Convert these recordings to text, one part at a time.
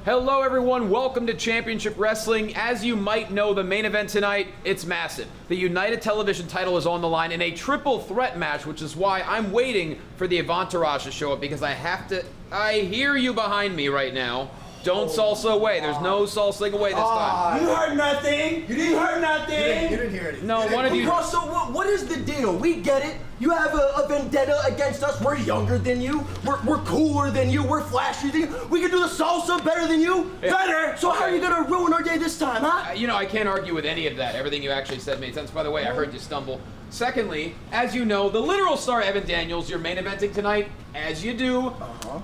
Hello everyone, welcome to Championship Wrestling. As you might know, the main event tonight, it's massive. The United Television title is on the line in a triple threat match, which is why I'm waiting for the Avantourage to show up, because I hear you behind me right now. Don't salsa away. There's no salsaing away this time. You heard nothing. You didn't hear nothing. You didn't hear anything. No, one of you. So what is the deal? We get it. You have a vendetta against us. We're younger than you. We're cooler than you. We're flashier than you. We can do the salsa better than you. Yeah. Better. So how are you gonna ruin our day this time, huh? You know, I can't argue with any of that. Everything you actually said made sense. By the way, I heard you stumble. Secondly, as you know, the literal star Evan Daniels, you're main eventing tonight, as you do.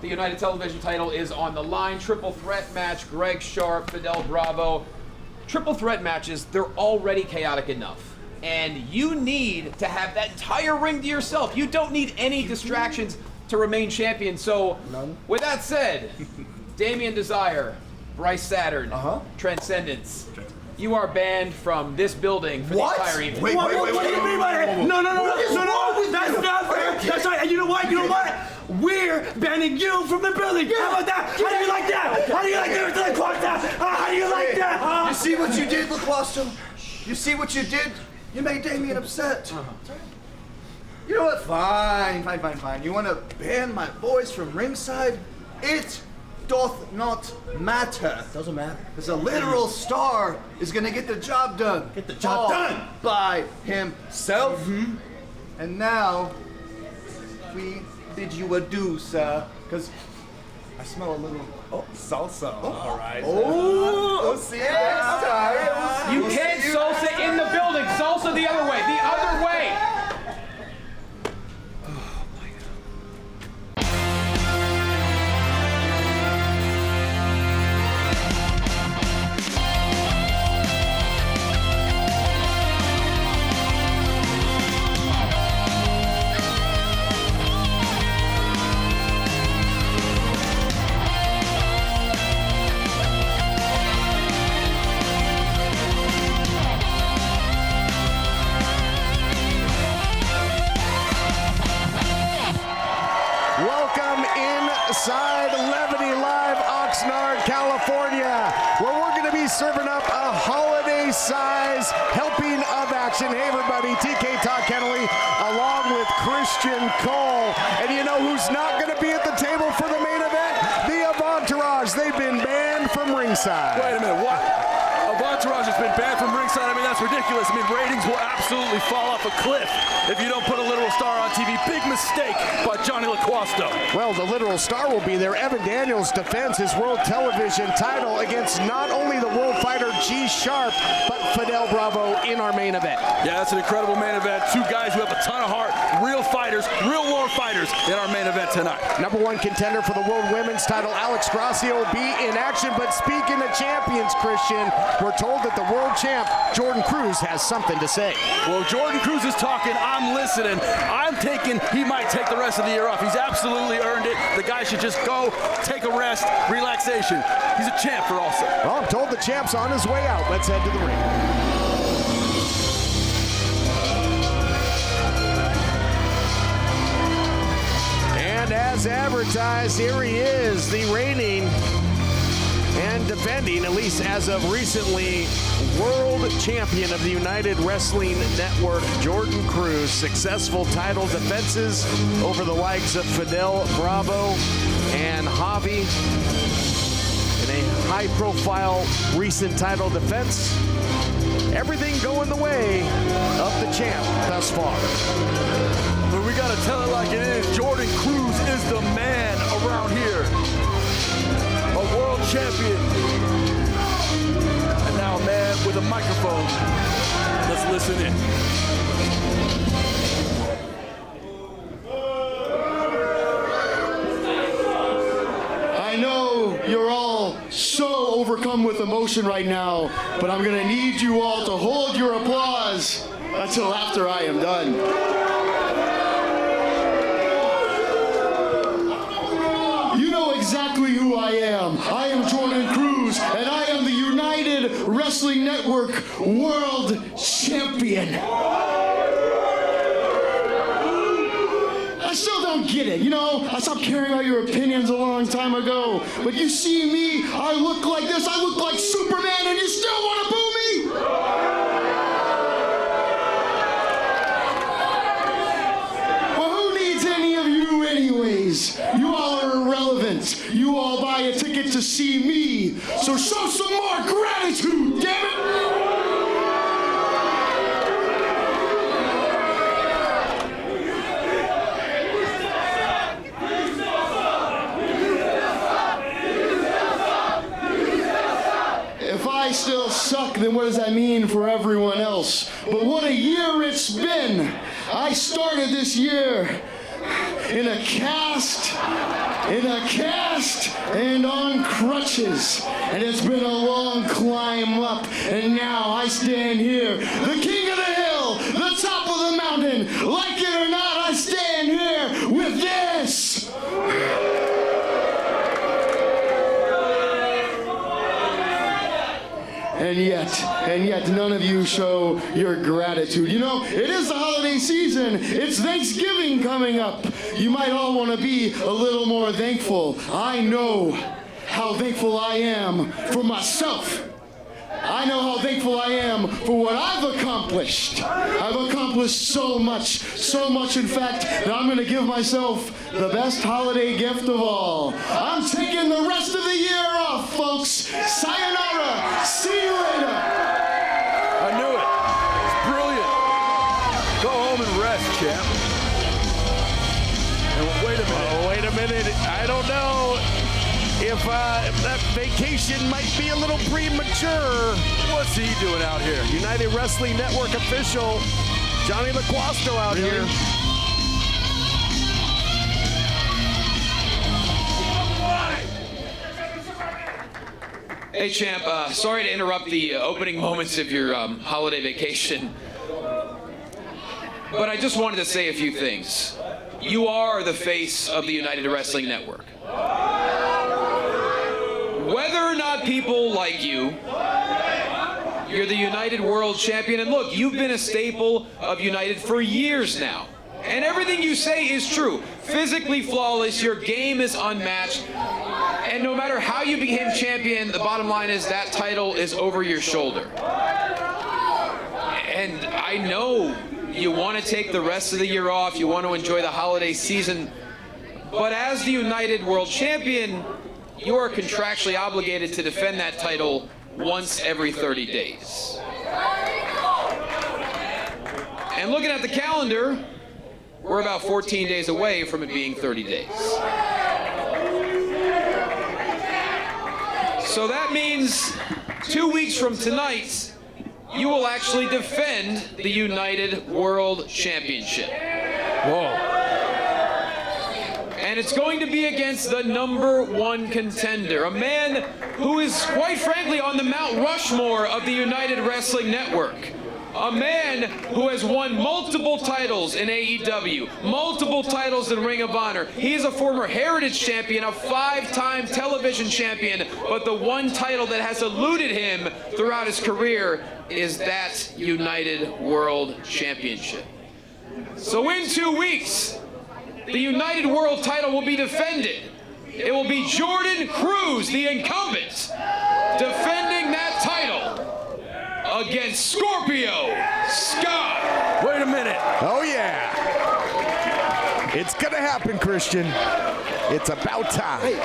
The United Television title is on the line. Triple threat match, Greg Sharp, Fidel Bravo. Triple threat matches, they're already chaotic enough. And you need to have that entire ring to yourself. You don't need any distractions to remain champion. So, with that said, Damien Desire, Bryce Saturn, Transcendence. You are banned from this building for the entire evening. Wait, what do you mean by that? No. That's not fair. That's right. And you know what? We're banning you from the building. How about that? How do you like that? How do you like that? How do you like that? You see what you did, LaQuasto? You see what you did? You made Damien upset. You know what? Fine. You want to ban my voice from ringside? It doth not matter. Doesn't matter. Because a literal star is going to get the job done. Get the job done. By himself. And now, we bid you adieu, sir. Because I smell a little salsa. All right. We'll see you next time. You can't salsa in the building. Salsa the other way. The other way. Inside Levity Live, Oxnard, California, where we're going to be serving up a holiday-size helping of action. Hey, everybody, TK Todd Kennelly, along with Christian Cole. And you know who's not going to be at the table for the main event? The Avantourage. They've been banned from ringside. Wait a minute, what? Avantourage has been banned from ringside. I mean, that's ridiculous. I mean, ratings will absolutely fall off a cliff if you don't put a literal star on TV. Big mistake by Johnny LaQuasto. Well, the literal star will be there. Evan Daniels defends his World Television title against not only the World Fighter G Sharp, but Fidel Bravo in our main event. Yeah, that's an incredible main event. Two guys who have a ton of heart, real fighters, real war fighters in our main event tonight. Number one contender for the World Women's title, Alex Gracia, will be in action. But speaking of champions, Christian, we're told that the world champ, Jordan Cruz, has something to say. Well, Jordan Cruz is talking. I'm listening. I'm thinking he might take the rest of the year off. He's absolutely earned it. The guy should just go, take a rest, relaxation. He's a champ for also. Well, I'm told the champ's on his way out. Let's head to the ring. And as advertised, here he is, the reigning and defending, at least as of recently, world champion of the United Wrestling Network, Jordan Cruz. Successful title defenses over the likes of Fidel Bravo and Javi in a high-profile recent title defense. Everything going the way of the champ thus far. But we gotta tell it like it is. Jordan Cruz is the man around here. A world champion. And now a man with a microphone. Let's listen in. I know you're all so overcome with emotion right now, but I'm gonna need you all to hold your applause until after I am done. You know exactly who I am. I am Jordan Cruz, and I am the United Wrestling Network World Champion. I still don't get it, you know? I stopped caring about your opinions a long time ago. But you see me, I look like this, I look like Superman, and you still want to boo me? Well, who needs any of you anyways? You all are irrelevant. You all buy a ticket to see me. So show some more gratitude, damn it! If I still suck, then what does that mean for everyone else? But what a year it's been! I started this year in a cast, and on crutches. And it's been a long climb up, and now I stand here, the king of the hill, the top of the mountain. Like it or not, I stand here with this. And yet none of you show your gratitude. You know, it is the holiday season. It's Thanksgiving coming up. You might all want to be a little more thankful. I know how thankful I am for myself. I know how thankful I am for what I've accomplished. I've accomplished so much in fact, that I'm going to give myself the best holiday gift of all. I'm taking the rest of the year off, folks. Sayonara. See you later. I knew it. It's brilliant. Go home and rest, champ. And wait a minute. Oh, wait a minute. I don't know if that vacation might be a little premature. What's he doing out here? United Wrestling Network official Johnny LaQuasto out here. Hey, champ, sorry to interrupt the opening moments of your holiday vacation, but I just wanted to say a few things. You are the face of the United Wrestling Network. Whether or not people like you, you're the United World Champion, and look, you've been a staple of United for years now. And everything you say is true. Physically flawless, your game is unmatched. And no matter how you became champion, the bottom line is that title is over your shoulder. And I know you want to take the rest of the year off, you want to enjoy the holiday season, but as the United World Champion, you are contractually obligated to defend that title once every 30 days. And looking at the calendar, we're about 14 days away from it being 30 days. So that means 2 weeks from tonight, you will actually defend the United World Championship. Whoa. And it's going to be against the #1 contender, a man who is, quite frankly, on the Mount Rushmore of the United Wrestling Network. A man who has won multiple titles in AEW, multiple titles in Ring of Honor. He is a former Heritage Champion, a 5-time television champion, but the one title that has eluded him throughout his career is that United World Championship. So in 2 weeks, the United World title will be defended. It will be Jordan Cruz, the incumbent, defending that title against Scorpio Sky. Wait a minute. Oh, yeah. It's going to happen, Christian. It's about time. Hey,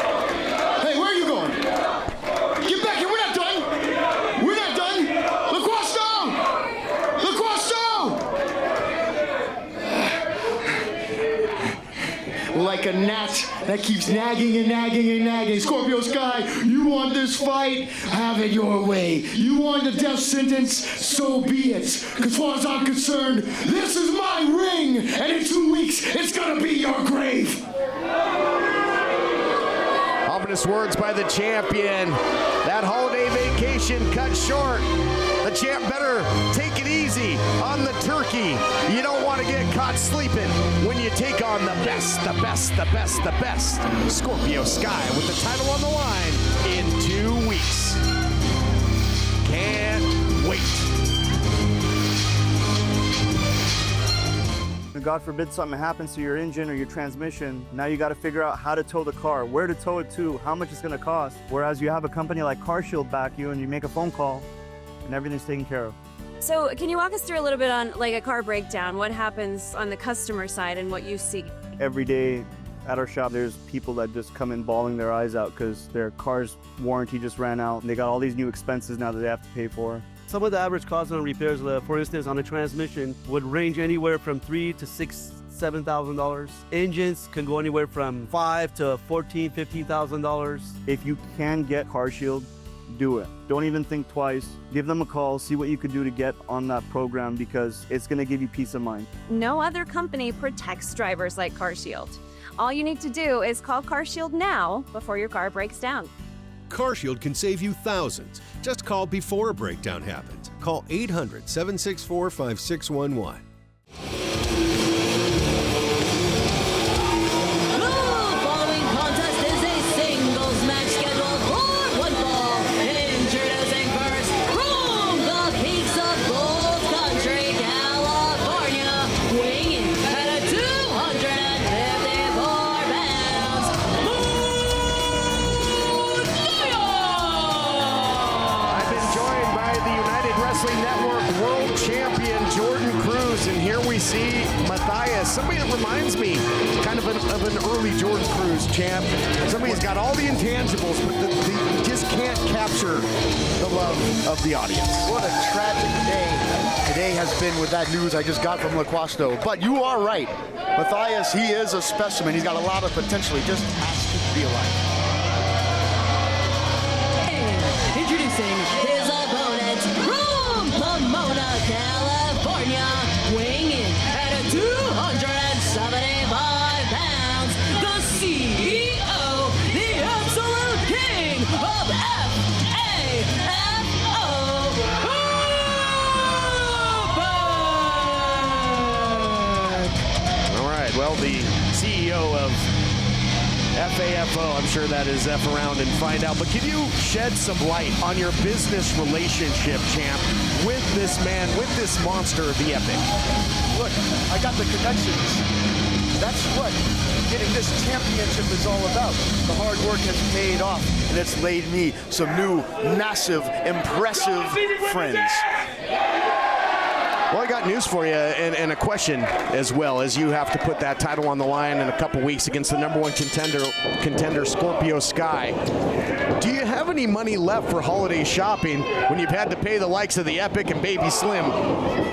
where are you going? Get back here. We're not done. We're not done. LaQuasto! Like a gnat that keeps nagging and nagging and nagging. Scorpio Sky, you want this fight? Have it your way. You want a death sentence? So be it. Because as far as I'm concerned, this is my ring. And in 2 weeks, it's going to be your grave. Ominous words by the champion. That holiday vacation cut short. The champ better take it easy on the turkey. You don't want to get caught sleeping when you take on the best, the best, the best, the best. Scorpio Sky with the title on the line in 2 weeks. Can't wait. God forbid something happens to your engine or your transmission, now you got to figure out how to tow the car, where to tow it to, how much it's going to cost. Whereas you have a company like CarShield back you and you make a phone call and everything's taken care of. So can you walk us through a little bit on like a car breakdown? What happens on the customer side and what you see? Every day at our shop, there's people that just come in bawling their eyes out because their car's warranty just ran out. And they got all these new expenses now that they have to pay for. Some of the average costs on repairs, for instance, on a transmission would range anywhere from $3,000 to $7,000. Engines can go anywhere from $5,000 to $14,000, $15,000. If you can get CarShield, do it. Don't even think twice. Give them a call, see what you could do to get on that program because it's going to give you peace of mind. No other company protects drivers like CarShield. All you need to do is call CarShield now before your car breaks down. CarShield can save you thousands. Just call before a breakdown happens. Call 800-764-5611. Cruz, and here we see Mathias, somebody that reminds me kind of an early Jordan Cruz champ. Somebody who's got all the intangibles, but they just can't capture the love of the audience. What a tragic day today has been with that news I just got from LaQuasto. But you are right. Mathias, he is a specimen. He's got a lot of potential. He just has to realize. Introducing his opponent from Pomona, California, weighing in at 275 pounds, the CEO, the absolute king of FAFO. All right, well, the CEO of FAFO, I'm sure that is F around and find out. But can you shed some light on your business relationship, champ, with this man, with this monster of the Epic? Look, I got the connections. That's what getting this championship is all about. The hard work has paid off, and it's laid me some new, massive, impressive friends. Well, I got news for you and a question as well, as you have to put that title on the line in a couple weeks against the #1 contender Scorpio Sky. Do you have any money left for holiday shopping when you've had to pay the likes of the Epic and Baby Slim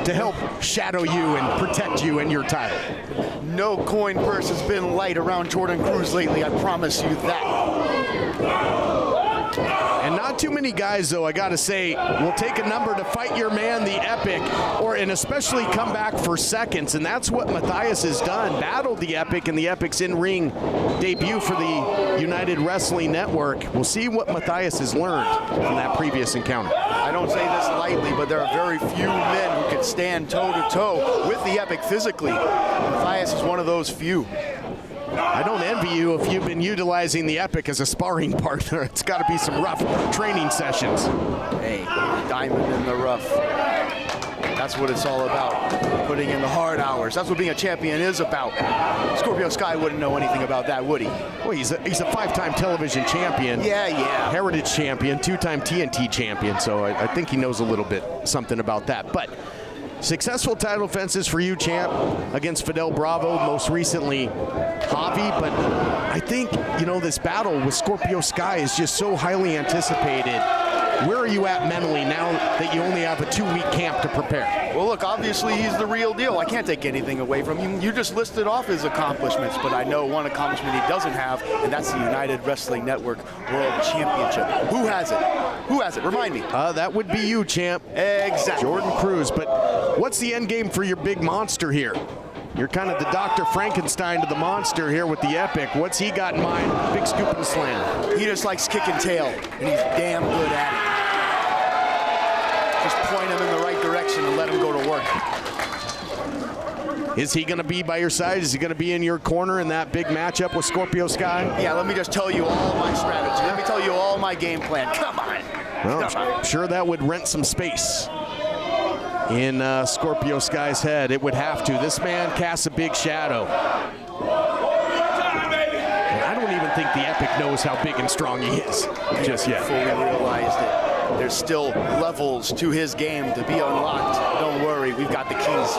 to help shadow you and protect you and your title? No coin purse has been light around Jordan Cruz lately, I promise you that. And not too many guys, though, I gotta say, will take a number to fight your man, the Epic, and especially come back for seconds. And that's what Mathias has done. Battled the Epic and the Epic's in-ring debut for the United Wrestling Network. We'll see what Mathias has learned from that previous encounter. I don't say this lightly, but there are very few men who can stand toe-to-toe with the Epic physically. Mathias is one of those few. I don't envy you if you've been utilizing the Epic as a sparring partner. It's got to be some rough training sessions. Hey, diamond in the rough. That's what it's all about, putting in the hard hours. That's what being a champion is about. Scorpio Sky wouldn't know anything about that, would he? Well, he's a 5-time television champion. Yeah. Heritage champion, 2-time TNT champion, so I think he knows a little bit something about that. But successful title defenses for you, champ, against Fidel Bravo, most recently Javi. But I think, this battle with Scorpio Sky is just so highly anticipated. Where are you at mentally now that you only have a 2-week camp to prepare? Well, look, obviously he's the real deal. I can't take anything away from him. You just listed off his accomplishments, but I know one accomplishment he doesn't have, and that's the United Wrestling Network World Championship. Who has it? Who has it? Remind me. That would be you, champ. Exactly. Jordan Cruz. But what's the end game for your big monster here? You're kind of the Dr. Frankenstein to the monster here with the Epic. What's he got in mind? Big scoop and slam. He just likes kicking tail, and he's damn good at it. Just point him in the right direction and let him go to work. Is he going to be by your side? Is he going to be in your corner in that big matchup with Scorpio Sky? Yeah, let me just tell you all my strategy. Let me tell you all my game plan. Come on. Well, I'm sure that would rent some space. in Scorpio Sky's head. It would have to. This man casts a big shadow. And I don't even think the Epic knows how big and strong he is just yet. Fully realized it. There's still levels to his game to be unlocked. Don't worry, we've got the keys.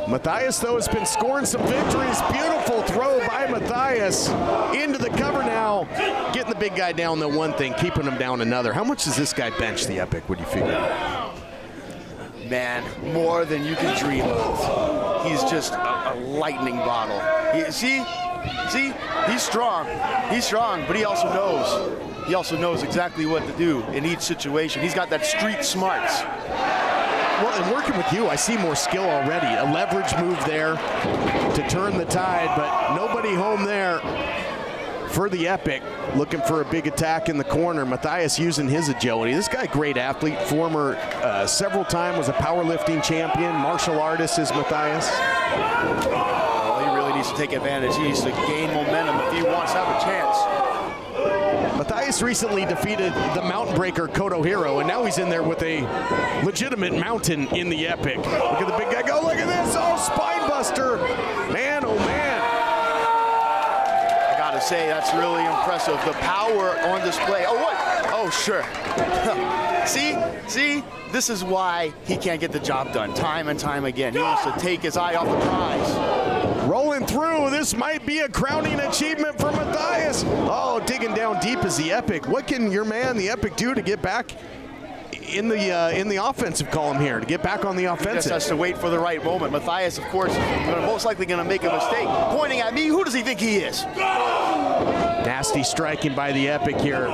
Matias, though, has been scoring some victories. Beautiful throw by Matias into the cover now. Getting the big guy down, though, one thing, keeping him down another. How much does this guy bench the Epic, would you figure? Man, more than you can dream of. He's just a lightning bottle. See, he's strong. He's strong, but he also knows. He also knows exactly what to do in each situation. He's got that street smarts. Well, and working with you, I see more skill already. A leverage move there to turn the tide, but nobody home there for the Epic. Looking for a big attack in the corner. Mathias using his agility. This guy, great athlete, former several time was a powerlifting champion. Martial artist is Mathias. Well, he really needs to take advantage. He needs to gain momentum if he wants to have a chance. Mathias recently defeated the mountain breaker Koto Hiro, and now he's in there with a legitimate mountain in the Epic. Look at the big guy go. Look at this. Oh, spine buster. Man, oh, man. I got to say, that's really impressive. The power on display. Oh, what? Oh, sure. See? This is why he can't get the job done time and time again. He wants to take his eye off the prize. Rolling through. This might be a crowning achievement for Mathias. Oh, digging down deep is the Epic. What can your man, the Epic, do to get back in the offensive column here, to get back on the offensive? Just has to wait for the right moment. Mathias, of course, most likely going to make a mistake. Pointing at me, who does he think he is? Nasty striking by the Epic here.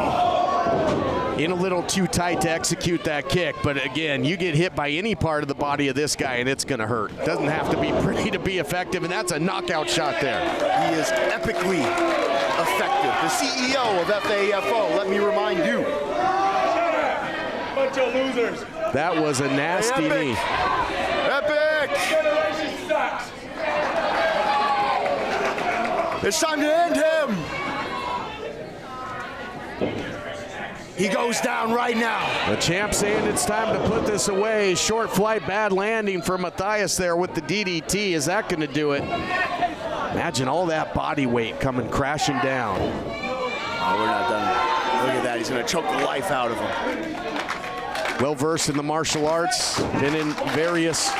In a little too tight to execute that kick, but again, you get hit by any part of the body of this guy and it's gonna hurt. Doesn't have to be pretty to be effective, and that's a knockout shot there. He is epically effective. The CEO of FAFO, let me remind you. Bunch of losers. That was a nasty knee. Epic! It's time to end him! He goes down right now. The champ saying it's time to put this away. Short flight, bad landing for Mathias there with the DDT. Is that going to do it? Imagine all that body weight coming crashing down. Oh, we're not done. Look at that. He's going to choke the life out of him. Well versed in the martial arts. Been in various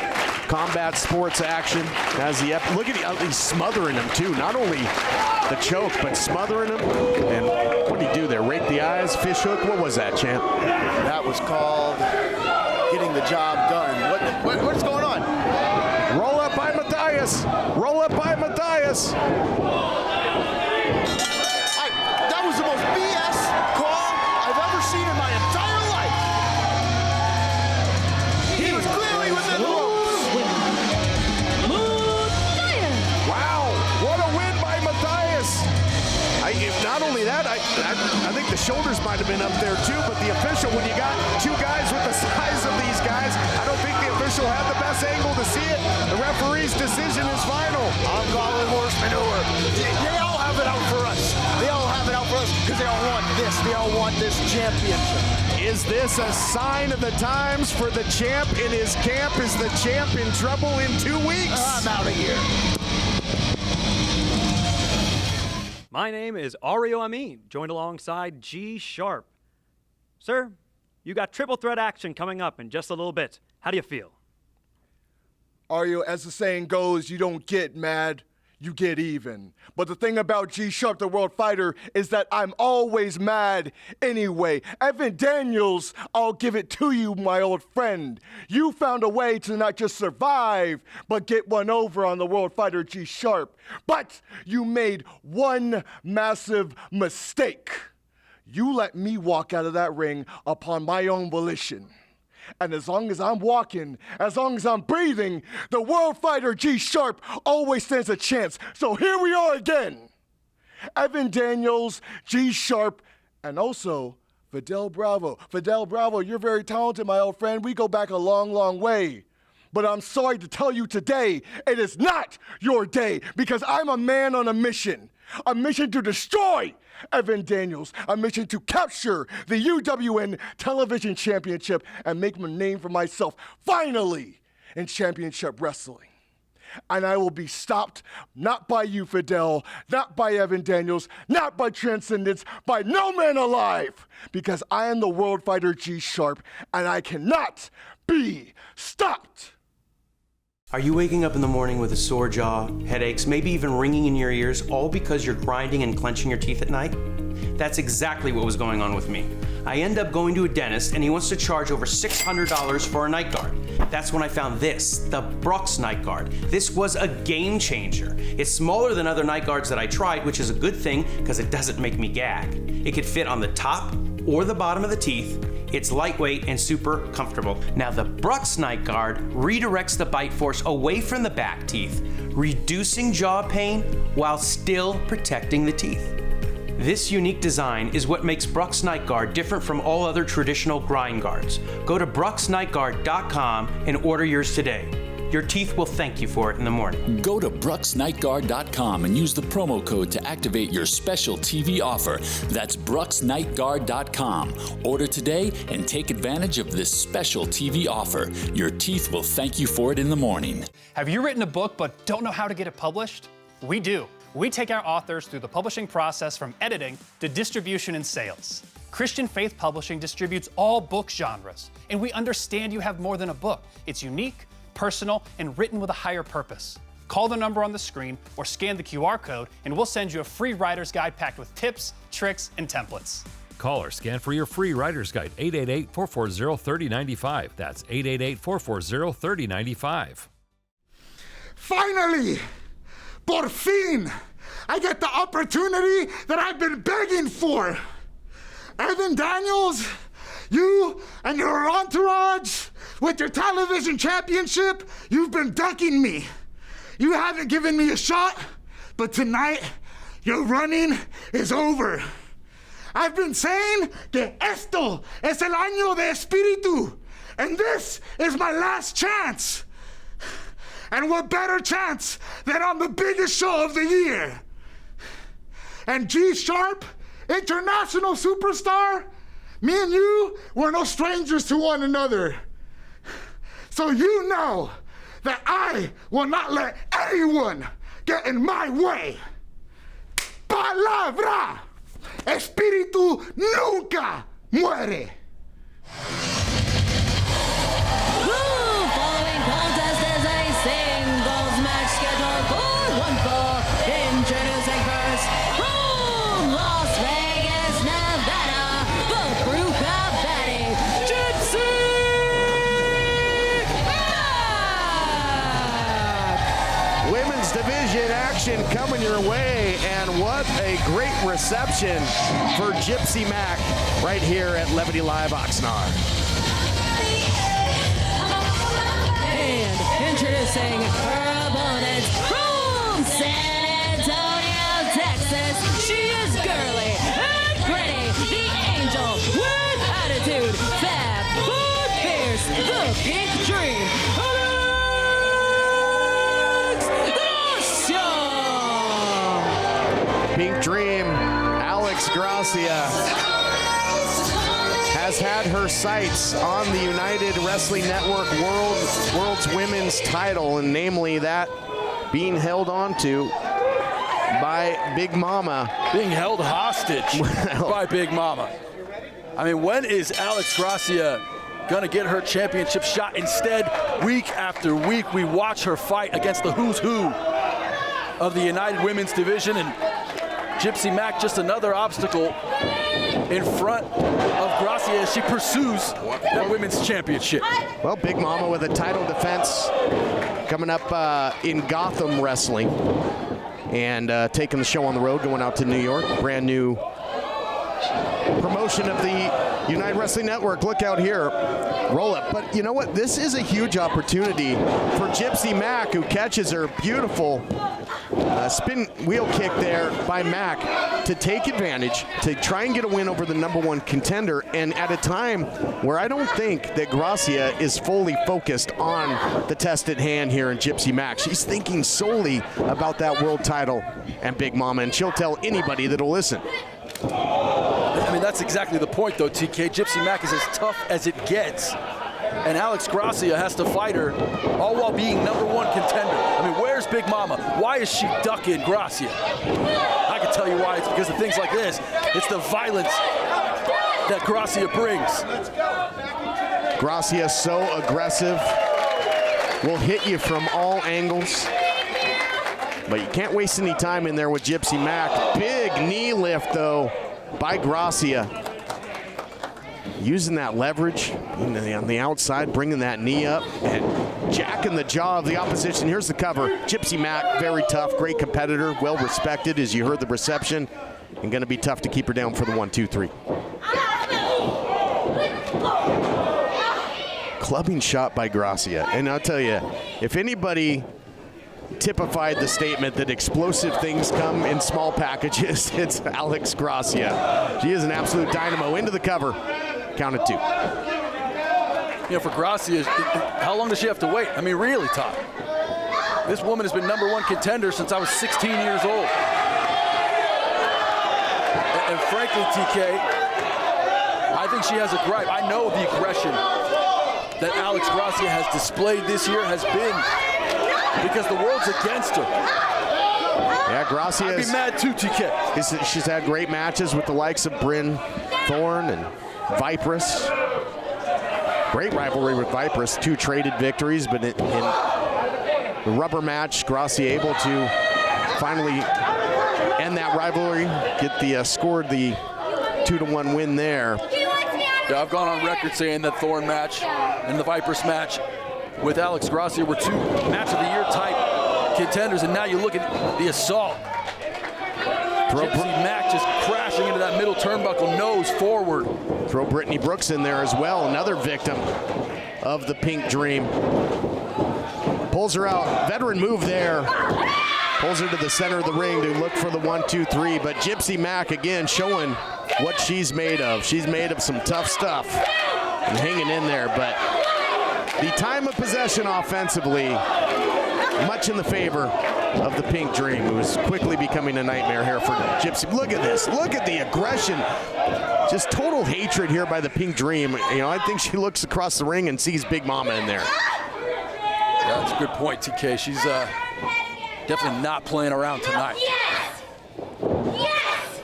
combat sports action. As the look at he's smothering him too. Not only the choke, but smothering him. And what did he do there? Rake the eyes, fish hook? What was that, champ? That was called getting the job done. What's going on? Roll up by Mathias. Roll up by Mathias. That was the most BS call I've ever seen in my entire life. He was clearly within the ropes. Wow, what a win by Mathias. Not only that, I think the shoulders might have been up there too, but the official, when you got two guys with the size of these guys, I don't think the official had the best angle to see it. The referee's decision is final. I'm calling horse manure. They all have it out for us. They all have it out for us because they all want this. They all want this championship. Is this a sign of the times for the champ in his camp? Is the champ in trouble in 2 weeks? I'm out of here. My name is Ario Amin, joined alongside G Sharp. Sir, you got triple threat action coming up in just a little bit. How do you feel? Ario, as the saying goes, you don't get mad, you get even. But the thing about G Sharp, the world fighter, is that I'm always mad anyway. Evan Daniels, I'll give it to you, my old friend. You found a way to not just survive, but get one over on the world fighter G Sharp. But you made one massive mistake. You let me walk out of that ring upon my own volition. And as long as I'm walking, as long as I'm breathing, the world fighter G Sharp always stands a chance. So here we are again. Evan Daniels, G Sharp, and also Fidel Bravo. Fidel Bravo, you're very talented, my old friend. We go back a long, long way. But I'm sorry to tell you today, it is not your day because I'm a man on a mission. A mission to destroy Evan Daniels. A mission to capture the UWN Television Championship and make a name for myself, finally, in championship wrestling. And I will be stopped not by you, Fidel, not by Evan Daniels, not by Transcendence, by no man alive, because I am the World Fighter G Sharp, and I cannot be stopped. Are you waking up in the morning with a sore jaw, headaches, maybe even ringing in your ears, all because you're grinding and clenching your teeth at night? That's exactly what was going on with me. I end up going to a dentist and he wants to charge over $600 for a night guard. That's when I found this, the Brooks night guard. This was a game changer. It's smaller than other night guards that I tried, which is a good thing because it doesn't make me gag. It could fit on the top or the bottom of the teeth. It's lightweight and super comfortable. Now the Brooks night guard redirects the bite force away from the back teeth, reducing jaw pain while still protecting the teeth. This unique design is what makes Brooks Night Guard different from all other traditional grind guards. Go to brooksnightguard.com and order yours today. Your teeth will thank you for it in the morning. Go to brooksnightguard.com and use the promo code to activate your special TV offer. That's brooksnightguard.com. Order today and take advantage of this special TV offer. Your teeth will thank you for it in the morning. Have you written a book but don't know how to get it published? We do. We take our authors through the publishing process from editing to distribution and sales. Christian Faith Publishing distributes all book genres, and we understand you have more than a book. It's unique, personal, and written with a higher purpose. Call the number on the screen or scan the QR code, and we'll send you a free writer's guide packed with tips, tricks, and templates. Call or scan for your free writer's guide, 888-440-3095. That's 888-440-3095. Finally! Por fin! I get the opportunity that I've been begging for! Evan Daniels, you and your entourage, with your television championship, you've been ducking me. You haven't given me a shot, but tonight, your running is over. I've been saying que esto es el año de espíritu, and this is my last chance. And what better chance than on the biggest show of the year? And G Sharp, international superstar, me and you, we're no strangers to one another. So you know that I will not let anyone get in my way. Palabra, espíritu nunca muere. Following contest is a singles match scheduled for 1 fall. Introducing first, from Las Vegas, Nevada, the crew combating Gypsy Mack! Women's division action coming your way, and what a great reception for Gypsy Mack right here at Levity Live Oxnard. And introducing her opponent from San Antonio, Texas. She is girly and pretty, the angel with attitude, fab, but fierce, the pink dream, Alex Gracia. Pink Dream, Alex Gracia, has had her sights on the United Wrestling Network World's Women's title, and namely that being held onto by Big Mama. Being held hostage by Big Mama. I mean, when is Alex Gracia gonna get her championship shot? Instead, week after week, we watch her fight against the who's who of the United Women's Division, and Gypsy Mack just another obstacle in front of Gracia as she pursues that women's championship. Well, Big Mama with a title defense coming up in Gotham Wrestling, and taking the show on the road, going out to New York. Brand new promotion of the United Wrestling Network. Look out here. Roll up. But you know what? This is a huge opportunity for Gypsy Mack, who catches her beautiful spin wheel kick there by Mack to take advantage, to try and get a win over the #1 contender, and at a time where I don't think that Gracia is fully focused on the test at hand here in Gypsy Mack. She's thinking solely about that world title and Big Mama, and she'll tell anybody that'll listen. I mean, that's exactly the point, though, TK. Gypsy Mack is as tough as it gets. And Alex Gracia has to fight her, all while being #1 contender. I mean, where's Big Mama? Why is she ducking Gracia? I can tell you why. It's because of things like this. It's the violence that Gracia brings. Gracia so aggressive, will hit you from all angles. But you can't waste any time in there with Gypsy Mack. Big knee lift, though, by Gracia. Using that leverage on the outside, bringing that knee up and jacking the jaw of the opposition. Here's the cover. Gypsy Mack, very tough, great competitor, well respected, as you heard the reception, and going to be tough to keep her down for the 1, 2, 3. Clubbing shot by Gracia. And I'll tell you, if anybody typified the statement that explosive things come in small packages, it's Alex Gracia. She is an absolute dynamo. Into the cover. Count it 2. You know, for Gracia, how long does she have to wait? I mean, really, Todd. This woman has been #1 contender since I was 16 years old. And frankly, TK, I think she has a gripe. I know the aggression that Alex Gracia has displayed this year has been because the world's against her. Yeah, Gracia I'd be mad too, TK. She's had great matches with the likes of Bryn Thorne and Vipress. Great rivalry with Vipress. 2 traded victories, but in the rubber match, Gracia able to finally end that rivalry, get the scored the 2-1 win there. Yeah, I've gone on record saying that Thorne match and the Vipress match with Alex Gracia were 2 match of the year type contenders, and now you look at the assault. Gypsy Mack just crashing into that middle turnbuckle, nose forward. Throw Brittany Brooks in there as well, another victim of the Pink Dream. Pulls her out, veteran move there. Pulls her to the center of the ring to look for the 1, 2, 3, but Gypsy Mack again showing what she's made of. She's made of some tough stuff and hanging in there, but the time of possession offensively, much in the favor of the Pink Dream, who is quickly becoming a nightmare here for Gypsy. Look at this. Look at the aggression. Just total hatred here by the Pink Dream. You know, I think she looks across the ring and sees Big Mama in there. Yeah, that's a good point, TK. She's definitely not playing around tonight.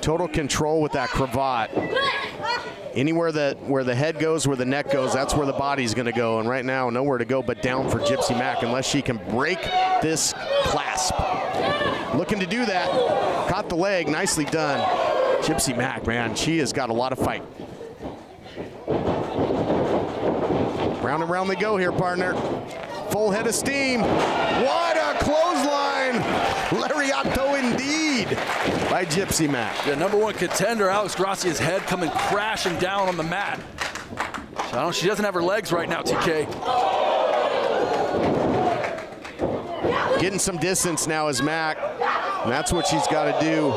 Total control with that cravat. Anywhere where the head goes, where the neck goes, that's where the body's going to go. And right now, nowhere to go but down for Gypsy Mack unless she can break this clasp. Looking to do that. Caught the leg. Nicely done. Gypsy Mack, man, she has got a lot of fight. Round and round they go here, partner. Full head of steam. What a clothesline. Lariato indeed by Gypsy Mack. The #1 contender, Alex Gracia's head coming crashing down on the mat. She doesn't have her legs right now, TK. Getting some distance now is Mack, and that's what she's got to do.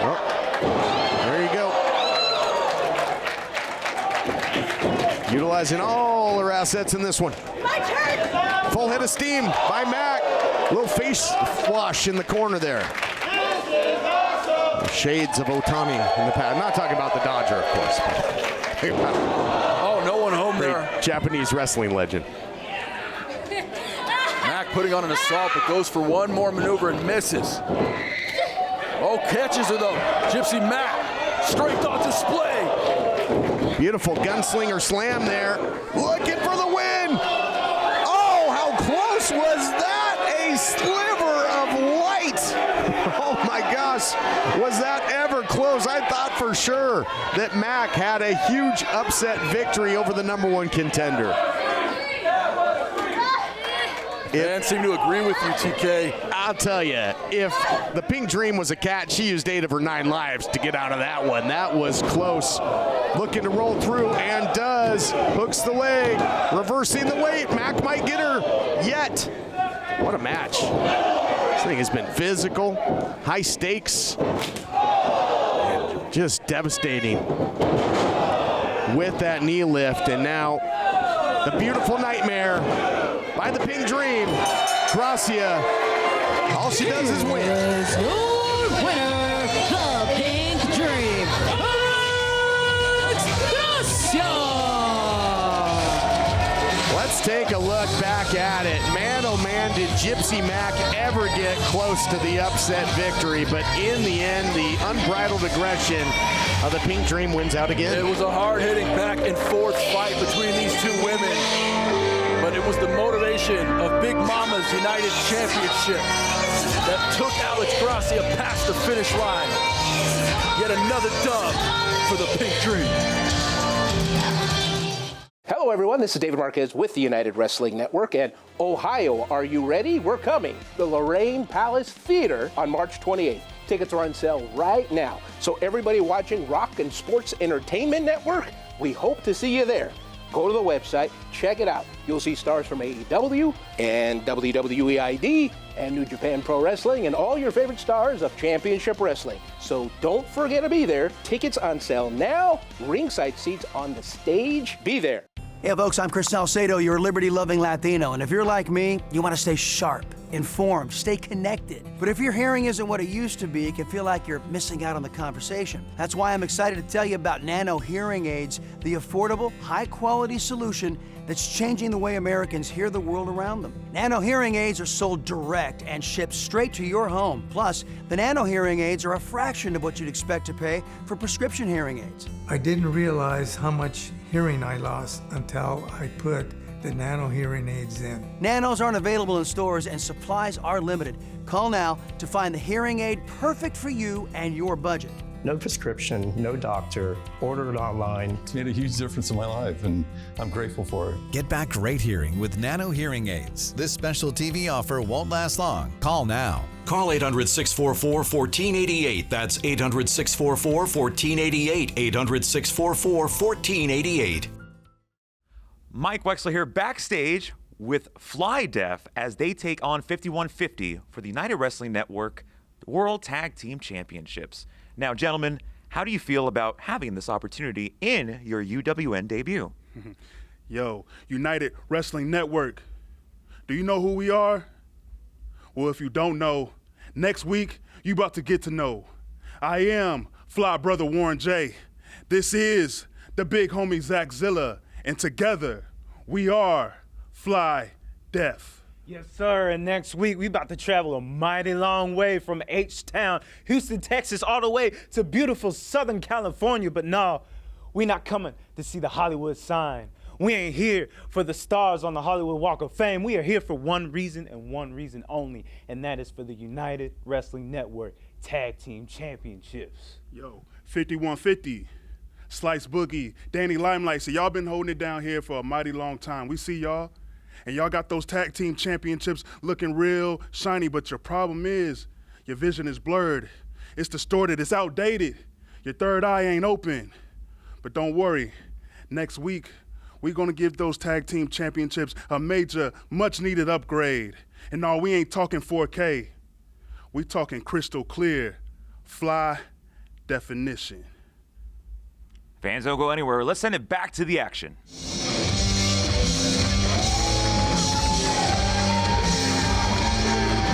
Oh, there you go. Utilizing all her assets in this one. Full head of steam by Mack. Little face flush in the corner there. Shades of Otani in the past. I'm not talking about the Dodger, of course. Oh, no one home there. Japanese wrestling legend. Mack putting on an assault, but goes for one more maneuver and misses. Oh, catches her though. Gypsy Mack, strength on display. Beautiful gunslinger slam there. Looking for the win. Oh, how close was that? A sliver of light. Oh my gosh, was that ever close? I thought for sure that Mack had a huge upset victory over the #1 contender. And seem to agree with you, TK. I'll tell you, if the Pink Dream was a cat, she used 8 of her 9 lives to get out of that one. That was close. Looking to roll through and does. Hooks the leg, reversing the weight. Mack might get her yet. What a match. This thing has been physical, high stakes, and just devastating with that knee lift. And now the beautiful nightmare by the Pink Dream. Gracia, all she does is win. Your winner, the Pink Dream, Alex Gracia. Let's take a look back at it. Man, oh man, did Gypsy Mack ever get close to the upset victory, but in the end, the unbridled aggression of the Pink Dream wins out again. It was a hard-hitting back and forth fight between these two women, but it was the motivation of Big Mama's United Championship that took Alex Gracia past the finish line. Yet another dub for the Pink Dream. Hello, everyone. This is David Marquez with the United Wrestling Network. And Ohio, are you ready? We're coming. The Lorraine Palace Theater on March 28th. Tickets are on sale right now. So everybody watching Rock and Sports Entertainment Network, we hope to see you there. Go to the website, check it out. You'll see stars from AEW and WWEID and New Japan Pro Wrestling and all your favorite stars of Championship Wrestling. So don't forget to be there. Tickets on sale now. Ringside seats on the stage. Be there. Hey folks, I'm Chris Salcedo, your liberty-loving Latino, and if you're like me, you want to stay sharp, informed, stay connected. But if your hearing isn't what it used to be, it can feel like you're missing out on the conversation. That's why I'm excited to tell you about Nano Hearing Aids, the affordable, high-quality solution that's changing the way Americans hear the world around them. Nano Hearing Aids are sold direct and shipped straight to your home. Plus, the Nano Hearing Aids are a fraction of what you'd expect to pay for prescription hearing aids. I didn't realize how much hearing I lost until I put the Nano Hearing Aids in. Nanos aren't available in stores and supplies are limited. Call now to find the hearing aid perfect for you and your budget. No prescription, no doctor, order it online. It's made a huge difference in my life, and I'm grateful for it. Get back great hearing with Nano Hearing Aids. This special TV offer won't last long. Call now. Call 800-644-1488. That's 800-644-1488. 800-644-1488. Mike Wexler here backstage with Fly Def as they take on 5150 for the United Wrestling Network World Tag Team Championships. Now, gentlemen, how do you feel about having this opportunity in your UWN debut? Yo, United Wrestling Network. Do you know who we are? Well, if you don't know, next week, you about to get to know. I am Fly Brother Warren J. This is the big homie Zach Zilla, and together, we are Fly Def. Yes, sir, and next week, we about to travel a mighty long way from H-Town, Houston, Texas, all the way to beautiful Southern California. But no, we not coming to see the Hollywood sign. We ain't here for the stars on the Hollywood Walk of Fame. We are here for one reason and one reason only, and that is for the United Wrestling Network Tag Team Championships. Yo, 5150, Slice Boogie, Danny Limelight. So y'all been holding it down here for a mighty long time. We see y'all. And y'all got those tag team championships looking real shiny, but your problem is your vision is blurred. It's distorted, it's outdated. Your third eye ain't open. But don't worry, next week, we're gonna give those tag team championships a major, much needed upgrade. And no, we ain't talking 4K. We talking crystal clear, fly definition. Fans don't go anywhere. Let's send it back to the action.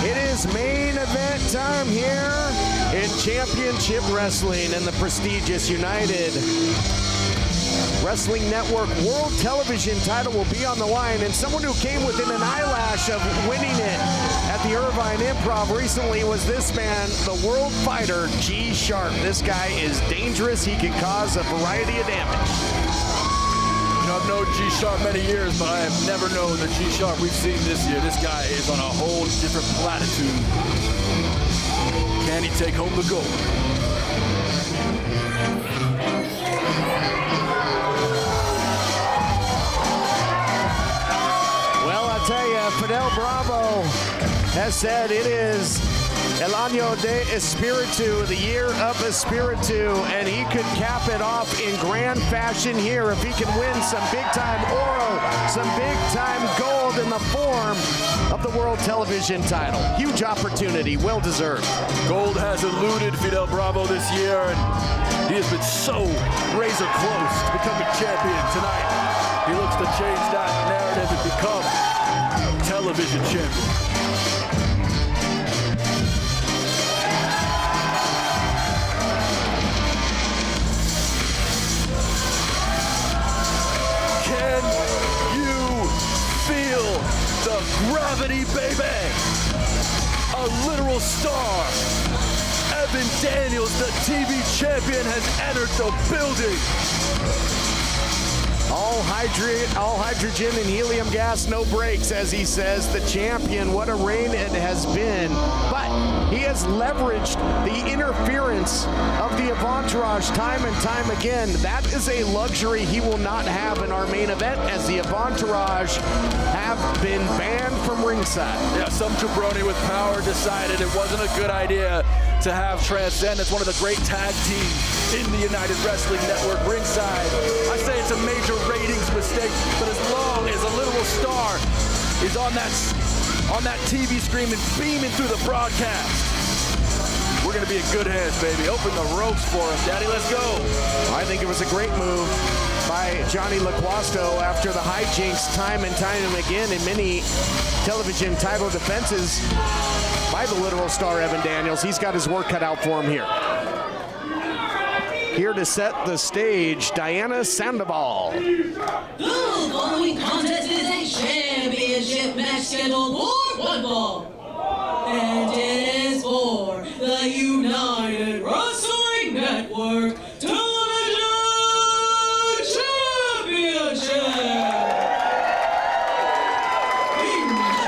It is main event time here in Championship Wrestling, and the prestigious United Wrestling Network World Television title will be on the line, and someone who came within an eyelash of winning it at the Irvine Improv recently was this man, the world fighter, G Sharp. This guy is dangerous. He can cause a variety of damage. You know, I've known G Sharp many years, but I have never known the G Sharp we've seen this year. This guy is on a whole different platitude. Can he take home the gold? Well, I'll tell you, Fidel Bravo has said it is El Año de Espiritu, the year of Espiritu, and he could cap it off in grand fashion here if he can win some big-time oro, some big-time gold in the form of the World Television title. Huge opportunity, well-deserved. Gold has eluded Fidel Bravo this year, and he has been so razor close to becoming champion tonight. He looks to change that narrative and become television champion. Can you feel the gravity, baby? A literal star. Evan Daniels, the TV champion, has entered the building. All hydrogen and helium gas, no brakes, as he says. The champion, what a reign it has been. But he has leveraged the interference of the Avantourage time and time again. That is a luxury he will not have in our main event, as the Avantourage have been banned from ringside. Yeah, some jabroni with power decided it wasn't a good idea to have Transcendence, one of the great tag teams in the United Wrestling Network, ringside. I say it's a major ratings mistake, but as long as a literal star is on that TV screen and beaming through the broadcast, we're going to be in good hands, baby. Open the ropes for him, Daddy. Let's go. I think it was a great move by Johnny LaQuasto after the hijinks time and time again in many television title defenses by the literal star Evan Daniels. He's got his work cut out for him here. Here to set the stage, Diana Sandoval. The following contest is a championship match scheduled for one fall. And it is for the United Wrestling Network Television Championship.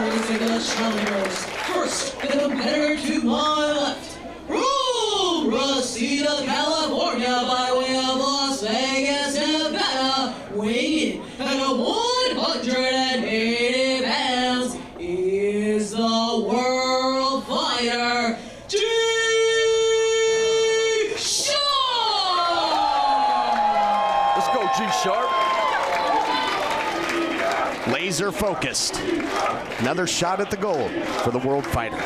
Introducing the challengers. First, the competitor to my left. From Reseda, California, by way of Las Vegas, Nevada, weighing in at 180 pounds, is the world fighter, G-Sharp! Let's go, G-Sharp. Laser focused. Another shot at the gold for the world fighter.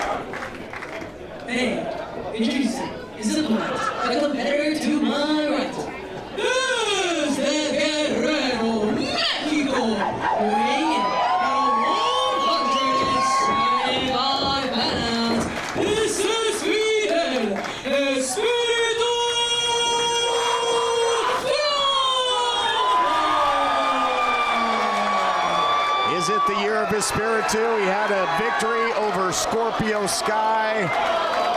And introducing his opponent, the competitor to my right, is the Guerrero Mexico, weighing in at 175 pounds. This is Fidel Espiritu. Is it the year of Espiritu? He had a victory over Scorpio Sky,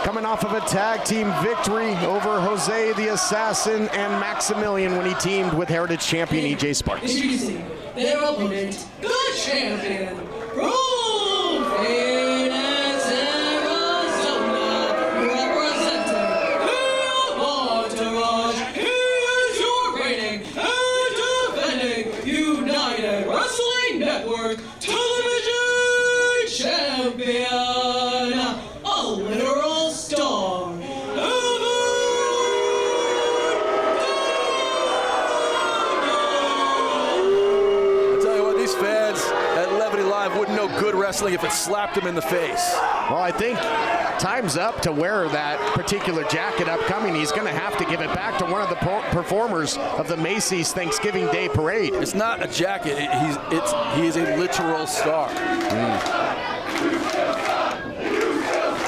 coming off of a tag team victory over Jose the Assassin and Maximilian when he teamed with Heritage Champion EJ Sparks. Introducing their opponent, the champion, from Phoenix, Arizona, representing the Avantourage. He is your reigning and defending United Wrestling Network Television Champion, a literal star. Fans at Levity Live wouldn't know good wrestling if it slapped them in the face. Well, I think time's up to wear that particular jacket upcoming. He's going to have to give it back to one of the performers of the Macy's Thanksgiving Day Parade. It's not a jacket. He is a literal star.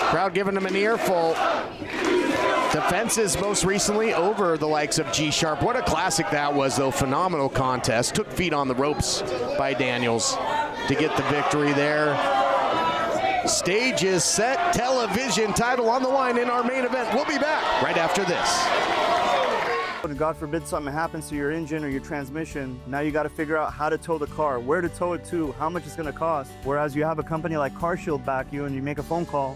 Crowd giving him an earful. Defenses most recently over the likes of G-Sharp. What a classic that was, though. Phenomenal contest. Took feet on the ropes by Daniels to get the victory there. Stage is set. Television title on the line in our main event. We'll be back right after this. God forbid something happens to your engine or your transmission, now you got to figure out how to tow the car, where to tow it to, how much it's going to cost. Whereas you have a company like CarShield back you and you make a phone call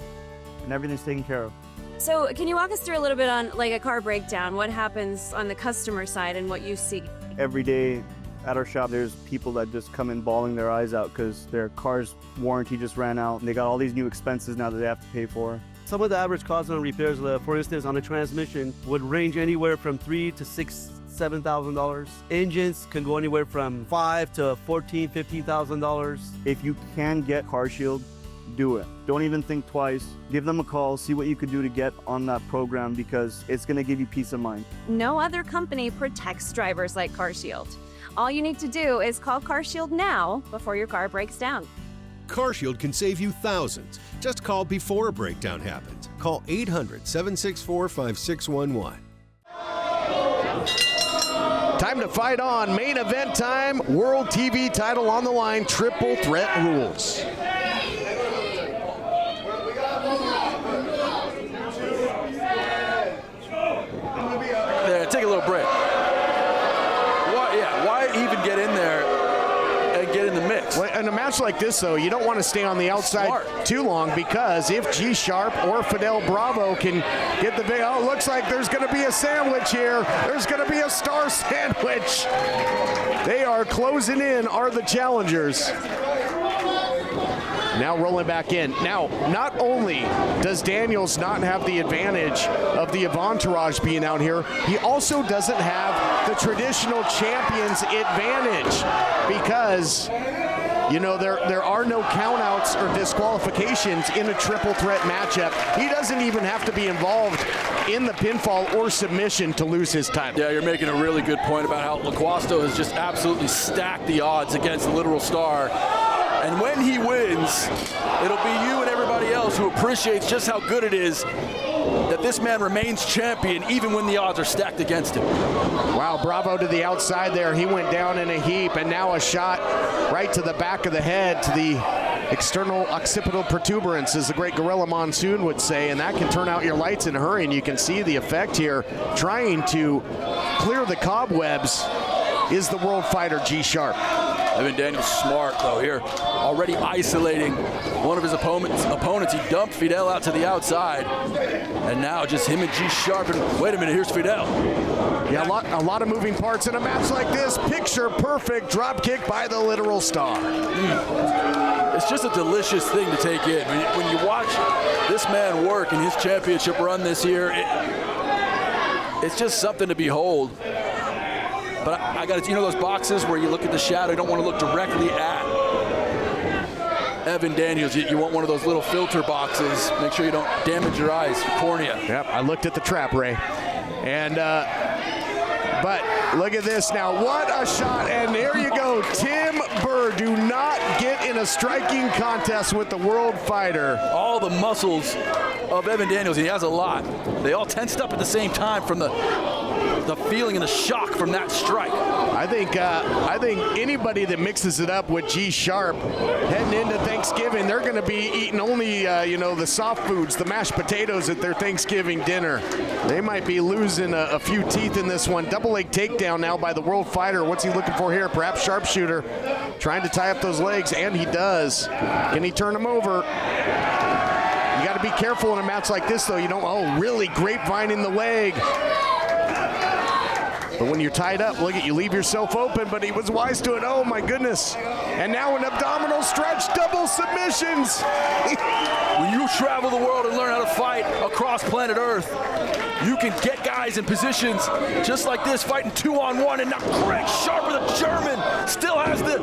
and everything's taken care of. So can you walk us through a little bit on like a car breakdown? What happens on the customer side and what you see? Every day At our shop, there's people that just come in bawling their eyes out because their car's warranty just ran out and they got all these new expenses now that they have to pay for. Some of the average costs on repairs, for instance, on a transmission would range anywhere from $3,000 to $7,000. Engines can go anywhere from $5,000 to $14,000, $15,000. If you can get CarShield, do it. Don't even think twice. Give them a call, see what you could do to get on that program because it's going to give you peace of mind. No other company protects drivers like CarShield. All you need to do is call CarShield now before your car breaks down. CarShield can save you thousands. Just call before a breakdown happens. Call 800-764-5611. Time to fight on. Main event time. World TV title on the line. Triple threat rules. Take a little break. Why even get in there and get in the mix? Well, in a match like this, though, you don't want to stay on the outside too long because if G Sharp or Fidel Bravo can get the big, oh, it looks like there's going to be a sandwich here. There's going to be a star sandwich. They are closing in, are the challengers. Now rolling back in. Now, not only does Daniels not have the advantage of the Avantourage being out here, he also doesn't have the traditional champion's advantage because, you know, there are no countouts or disqualifications in a triple threat matchup. He doesn't even have to be involved in the pinfall or submission to lose his title. Yeah, you're making a really good point about how LaQuasto has just absolutely stacked the odds against the Literal Star. And when he wins, it'll be you and everybody else who appreciates just how good it is that this man remains champion even when the odds are stacked against him. Wow, Bravo to the outside there. He went down in a heap, and now a shot right to the back of the head, to the external occipital protuberance, as the great Gorilla Monsoon would say, and that can turn out your lights in a hurry, and you can see the effect here. Trying to clear the cobwebs is the world fighter G Sharp. Evan Daniels smart though here, already isolating one of his opponents. He dumped Fidel out to the outside, and now just him and G Sharp. And wait a minute, here's Fidel. Yeah, a lot of moving parts in a match like this. Picture perfect drop kick by the Literal Star. It's just a delicious thing to take in. When you watch this man work in his championship run this year, it's just something to behold. But I got to, you know those boxes where you look at the shadow, you don't want to look directly at Evan Daniels. You want one of those little filter boxes. Make sure you don't damage your eyes, your cornea. Yep, I looked at the trap, Ray. And, but look at this now. What a shot. And there you go. Tim Burr, do not get in a striking contest with the world fighter. All the muscles of Evan Daniels, he has a lot. They all tensed up at the same time from the feeling and the shock from that strike. I think anybody that mixes it up with G Sharp heading into Thanksgiving, they're going to be eating only the soft foods, the mashed potatoes at their Thanksgiving dinner. They might be losing a few teeth in this one. Double leg takedown now by the world fighter. What's he looking for here? Perhaps sharpshooter, trying to tie up those legs, and he does. Can he turn him over? You got to be careful in a match like this, though. You don't, really grapevining the leg. But when you're tied up, look at you, leave yourself open, but he was wise to it. Oh, my goodness. And now an abdominal stretch, double submissions. When you travel the world and learn how to fight across planet Earth, you can get guys in positions just like this, fighting 2-on-1, and now Greg Sharp with a German still has the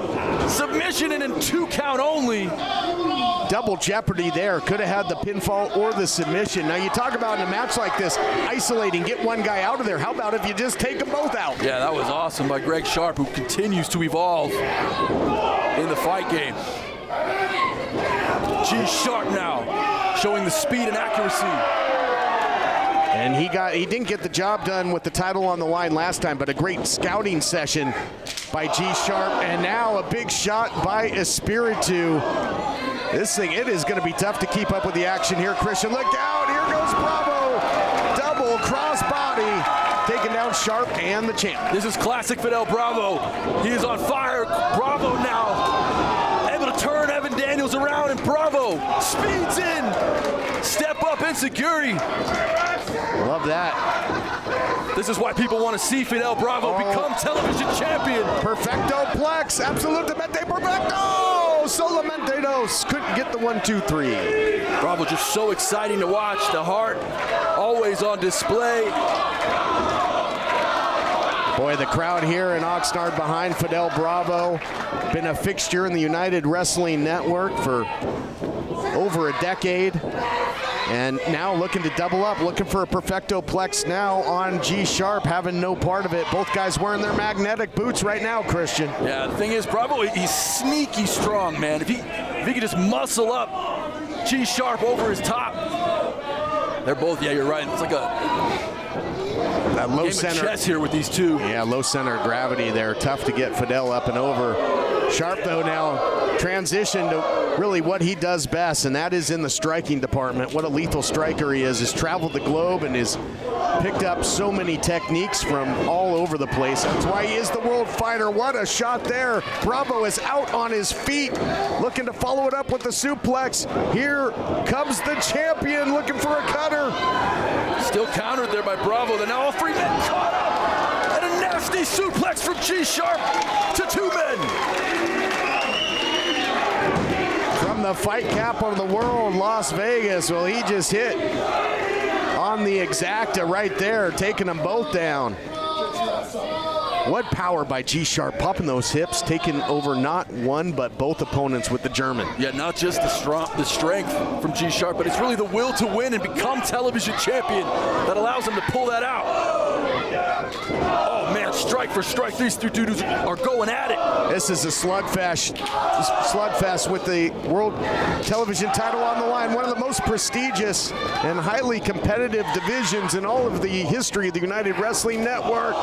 submission and in 2 count only. Double jeopardy there. Could have had the pinfall or the submission. Now you talk about in a match like this, isolating, get one guy out of there. How about if you just take them both out? Yeah, that was awesome by Greg Sharp, who continues to evolve in the fight game. G Sharp now showing the speed and accuracy. And he didn't get the job done with the title on the line last time, but a great scouting session by G Sharp. And now a big shot by Espiritu. This thing, it is going to be tough to keep up with the action here. Christian, look out. Here goes Bravo. Double crossbody. Taking down Sharp and the champ. This is classic Fidel Bravo. He is on fire. Bravo now able to turn Evan Daniels around, and Bravo speeds in. Step up insecurity. Love that. This is why people want to see Fidel Bravo become television champion. Perfecto plex, absolutamente perfecto. Solamente dos, couldn't get the 1, 2, 3. Bravo just so exciting to watch. The heart always on display. Boy, the crowd here in Oxnard behind Fidel Bravo. Been a fixture in the United Wrestling Network for over a decade. And now looking to double up, looking for a perfecto plex now on G Sharp, having no part of it. Both guys wearing their magnetic boots right now, Christian. Yeah, the thing is, Bravo, he's sneaky strong, man. If he could just muscle up G Sharp over his top. They're both, yeah, you're right. It's like a low game center of chess here with these two. Yeah, low center of gravity there. Tough to get Fidel up and over. Sharp, though, now transition to really what he does best, and that is in the striking department. What a lethal striker he is. Has traveled the globe and has picked up so many techniques from all over the place. That's why he is the world fighter. What a shot there. Bravo is out on his feet, looking to follow it up with the suplex. Here comes the champion looking for a cutter. Still countered there by Bravo. They're now all three men caught up. And a nasty suplex from G Sharp to two men. From the fight capital of the world, Las Vegas. Well, he just hit on the exacta right there, taking them both down. What power by G Sharp, popping those hips, taking over not one but both opponents with the German. Yeah, not just the strength from G Sharp, but it's really the will to win and become television champion that allows him to pull that out. Oh man, strike for strike, these two dudes are going at it. This is a slugfest with the World Television title on the line. One of the most prestigious and highly competitive divisions in all of the history of the United Wrestling Network.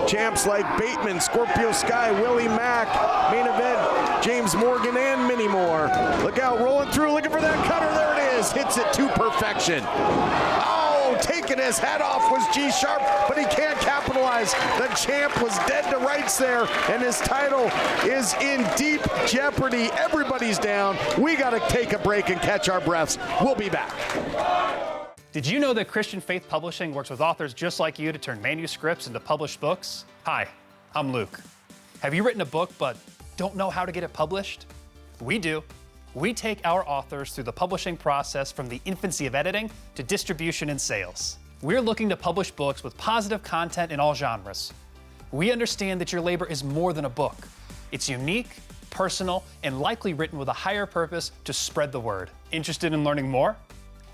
Champs like Bateman, Scorpio Sky, Willie Mack, main event, James Morgan, and many more. Look out, rolling through, looking for that cutter. There it is, hits it to perfection. Oh, taking his head off was G Sharp, but he can't capitalize. The champ was dead to rights there, and his title is in deep jeopardy. Everybody's down. We got to take a break and catch our breaths. We'll be back. Did you know that Christian Faith Publishing works with authors just like you to turn manuscripts into published books? Hi, I'm Luke. Have you written a book but don't know how to get it published? We do. We take our authors through the publishing process from the infancy of editing to distribution and sales. We're looking to publish books with positive content in all genres. We understand that your labor is more than a book. It's unique, personal, and likely written with a higher purpose to spread the word. Interested in learning more?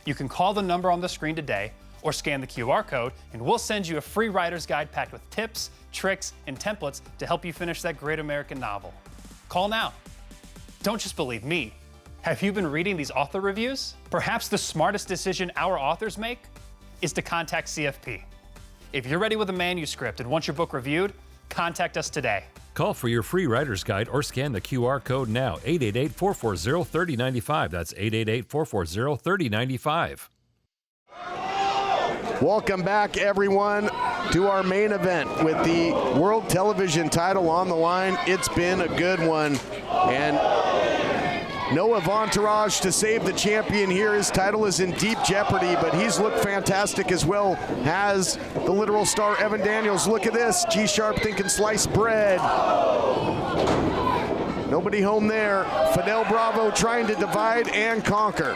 You can call the number on the screen today or scan the QR code, and we'll send you a free writer's guide packed with tips, tricks, and templates to help you finish that great American novel. Call now. Don't just believe me. Have you been reading these author reviews? Perhaps the smartest decision our authors make is to contact CFP. If you're ready with a manuscript and want your book reviewed, contact us today. Call for your free writer's guide or scan the QR code now. 888-440-3095. That's 888-440-3095. Welcome back, everyone, to our main event with the World Television title on the line. It's been a good one, and no Avantourage to save the champion here. His title is in deep jeopardy, but he's looked fantastic as well as the literal star Evan Daniels. Look at this, G Sharp thinking sliced bread. Nobody home there. Fidel Bravo trying to divide and conquer.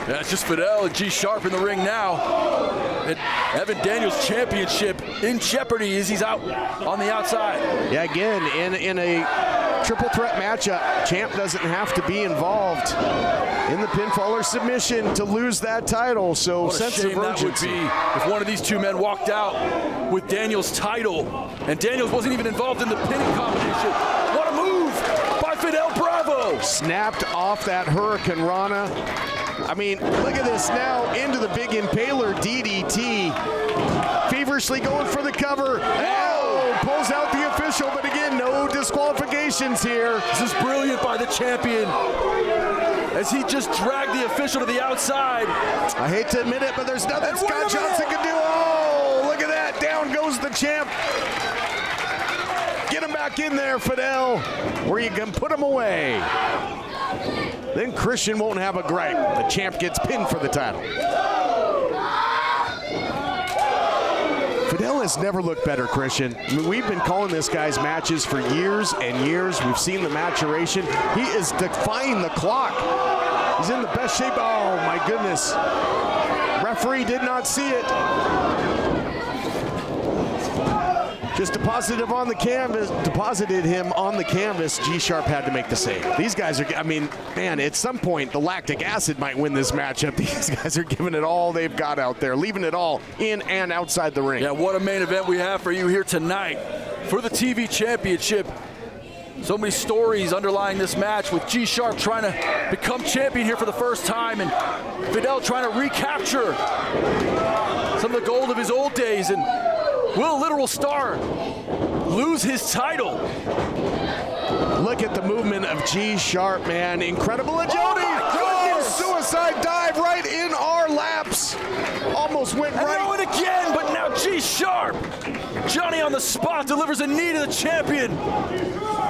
Yeah, it's just Fidel and G Sharp in the ring now. And Evan Daniels' championship in jeopardy as he's out on the outside. Yeah, again, in a triple threat matchup, champ doesn't have to be involved in the pinfall or submission to lose that title. So what a sense shame of urgency. that would be if one of these two men walked out with Daniels' title and Daniels wasn't even involved in the pinning combination. What a move by Fidel Bravo! Snapped off that Hurricane Rana. I mean, look at this now into the big impaler DDT. Feverishly going for the cover. Oh, pulls out the official, but again, no disqualifications here. This is brilliant by the champion as he just dragged the official to the outside. I hate to admit it, but there's nothing Scott Johnson can do. Oh, look at that. Down goes the champ. Get him back in there, Fidel, where you can put him away. Then Christian won't have a gripe. The champ gets pinned for the title. has never looked better, Christian. I mean, we've been calling this guy's matches for years and years. We've seen the maturation. He is defying the clock. He's in the best shape. Oh, my goodness. Referee did not see it. Just deposited him on the canvas. G-Sharp had to make the save. These guys are, I mean, man, at some point, the lactic acid might win this matchup. These guys are giving it all they've got out there, leaving it all in and outside the ring. Yeah, what a main event we have for you here tonight for the TV Championship. So many stories underlying this match with G-Sharp trying to become champion here for the first time and Fidel trying to recapture some of the gold of his old days. And will a literal star lose his title? Look at the movement of G-Sharp, man. Incredible agility. Oh, suicide dive right in our laps. Almost went right. And now and again, but now G-Sharp. Johnny on the spot delivers a knee to the champion.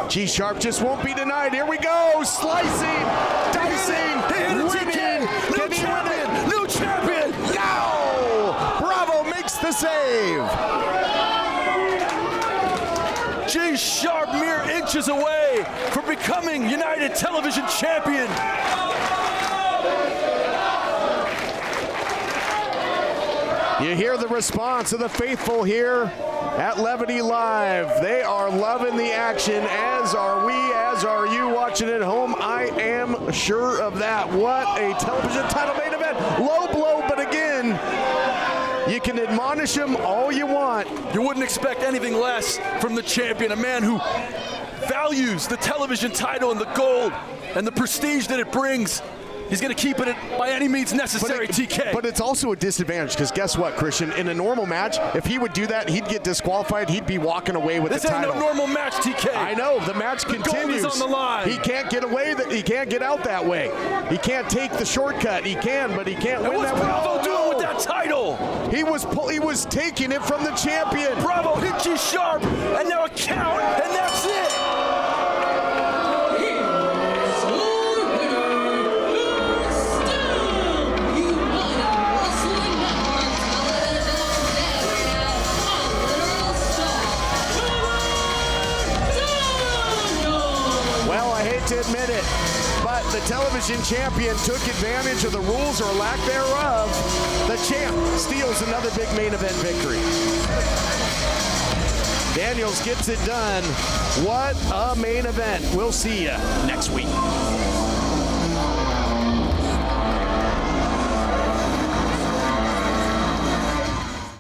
G-Sharp just won't be denied. Here we go. Slicing, dicing, winning. New champion. New champion. No! Bravo makes the save. G-Sharp mere inches away from becoming United Television Champion. You hear the response of the faithful here at Levity Live. They are loving the action, as are we, as are you watching at home. I am sure of that. What a television title main event. Low blow, but again, you can admonish him all you want. You wouldn't expect anything less from the champion, a man who values the television title and the gold and the prestige that it brings. He's going to keep it by any means necessary, TK. But it's also a disadvantage, because guess what, Christian? In a normal match, if he would do that, he'd get disqualified. He'd be walking away with the title. This ain't no normal match, TK. I know. The match continues. Gold is on the line. He can't get away. He can't get out that way. He can't take the shortcut. He can, but he can't win that. What's Bravo doing with that title? He was taking it from the champion. Bravo hit G-Sharp, and now a count, and that's it. To admit it, but the television champion took advantage of the rules or lack thereof. The champ steals another big main event victory. Daniels gets it done. What a main event. We'll see you next week.